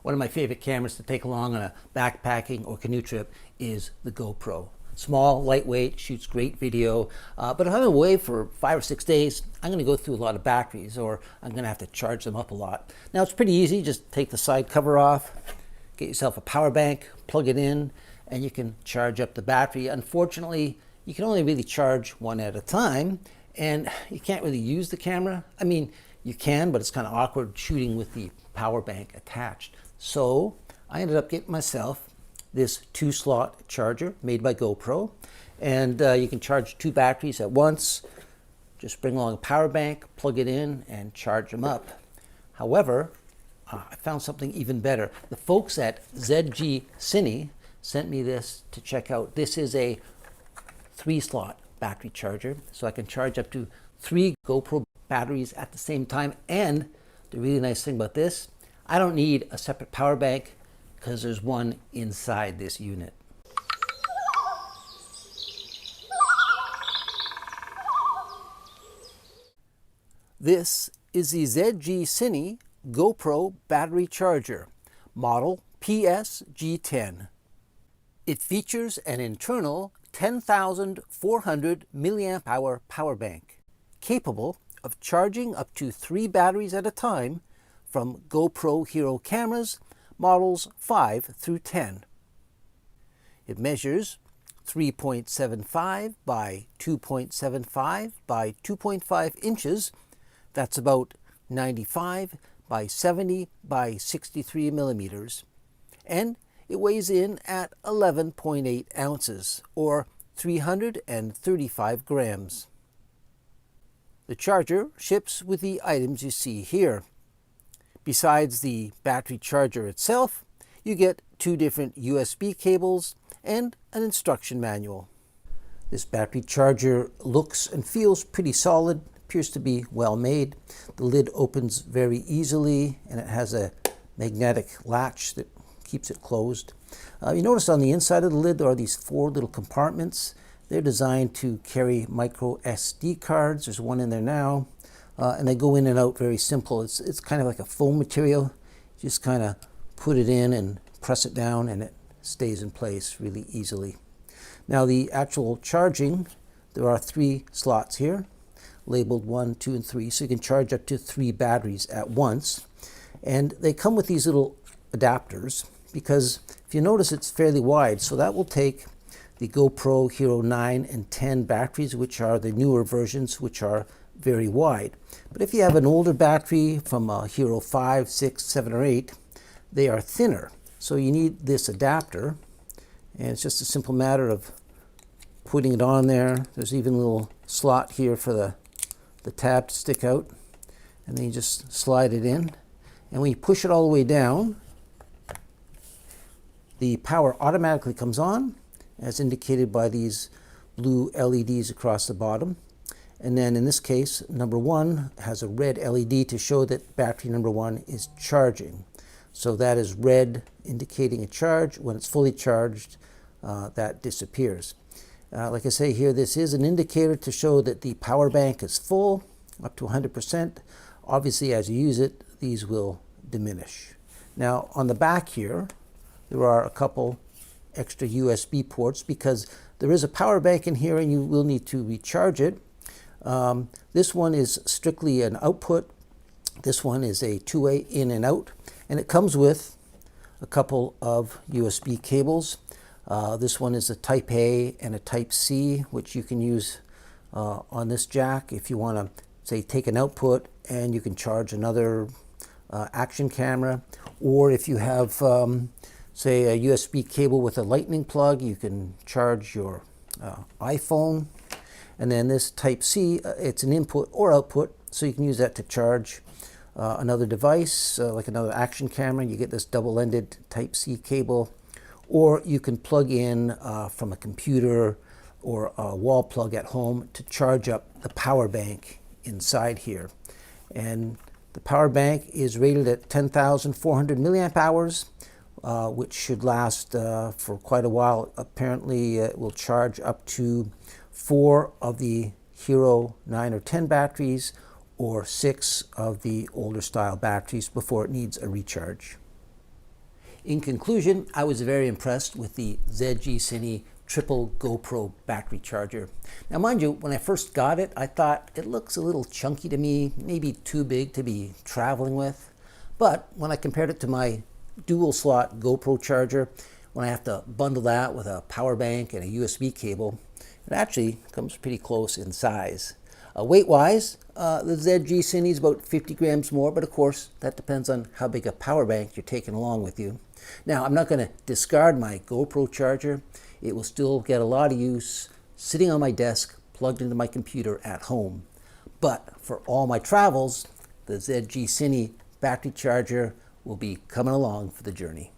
One of my favorite cameras to take along on a backpacking or canoe trip is the GoPro. Small, lightweight, shoots great video, but if I'm away for 5 or 6 days, I'm going to go through a lot of batteries, or I'm going to have to charge them up a lot. Now it's pretty easy, just take the side cover off, get yourself a power bank, plug it in, and you can charge up the battery. Unfortunately, you can only really charge one at a time, and you can't really use the camera. I mean, you can, but it's kind of awkward shooting with the power bank attached. So I ended up getting myself this 2-slot charger made by GoPro, and you can charge 2 batteries at once. Just bring along a power bank, plug it in, and charge them up. However, I found something even better. The folks at ZGCINE sent me this to check out. This is a 3-slot battery charger, so I can charge up to 3 GoPro batteries at the same time. And the really nice thing about this, I don't need a separate power bank because there's one inside this unit. This is the ZGCINE GoPro battery charger, model PS-G10. It features an internal 10,400 milliamp hour power bank, capable of charging up to 3 batteries at a time from GoPro Hero cameras models 5 through 10. It measures 3.75 by 2.75 by 2.5 inches. That's about 95 by 70 by 63 millimeters. And it weighs in at 11.8 ounces, or 335 grams. The charger ships with the items you see here. Besides the battery charger itself, you get 2 different USB cables and an instruction manual. This battery charger looks and feels pretty solid, appears to be well made. The lid opens very easily, and it has a magnetic latch that keeps it closed. You notice on the inside of the lid there are these 4 little compartments. They're designed to carry micro SD cards. There's one in there now. And they go in and out very simple. It's kind of like a foam material. You just kind of put it in and press it down, and it stays in place really easily. Now the actual charging, there are 3 slots here, labeled 1, 2, and 3, so you can charge up to 3 batteries at once. And they come with these little adapters, because if you notice, it's fairly wide, so that will take the GoPro Hero 9 and 10 batteries, which are the newer versions, which are very wide. But if you have an older battery from a Hero 5, 6, 7, or 8, they are thinner. So you need this adapter, and it's just a simple matter of putting it on there. There's even a little slot here for the tab to stick out, and then you just slide it in. And when you push it all the way down, the power automatically comes on, as indicated by these blue LEDs across the bottom. And then in this case, number 1 has a red LED to show that battery number 1 is charging. So that is red, indicating a charge. When it's fully charged, that disappears. Like I say here, this is an indicator to show that the power bank is full, up to 100%. Obviously, as you use it, these will diminish. Now, on the back here, there are a couple extra USB ports, because there is a power bank in here and you will need to recharge it. This one is strictly an output. This one is a 2-way in and out, and it comes with a couple of USB cables. This one is a Type A and a Type C, which you can use on this jack if you want to, say, take an output and you can charge another action camera, or if you have say a USB cable with a lightning plug, you can charge your iPhone. And then this Type C, it's an input or output, so you can use that to charge another device, like another action camera. You get this double-ended Type C cable, or you can plug in from a computer or a wall plug at home to charge up the power bank inside here. And the power bank is rated at 10,400 milliamp hours, which should last for quite a while. Apparently, it will charge up to 4 of the Hero 9 or 10 batteries, or 6 of the older style batteries before it needs a recharge. In conclusion, I was very impressed with the ZGCINE triple GoPro battery charger. Now mind you, when I first got it, I thought it looks a little chunky to me, maybe too big to be traveling with. But when I compared it to my dual slot GoPro charger, when I have to bundle that with a power bank and a USB cable, it actually comes pretty close in size. Weight-wise, the ZGCINE is about 50 grams more, but of course that depends on how big a power bank you're taking along with you. Now, I'm not going to discard my GoPro charger. It will still get a lot of use sitting on my desk, plugged into my computer at home. But for all my travels, the ZGCINE battery charger will be coming along for the journey.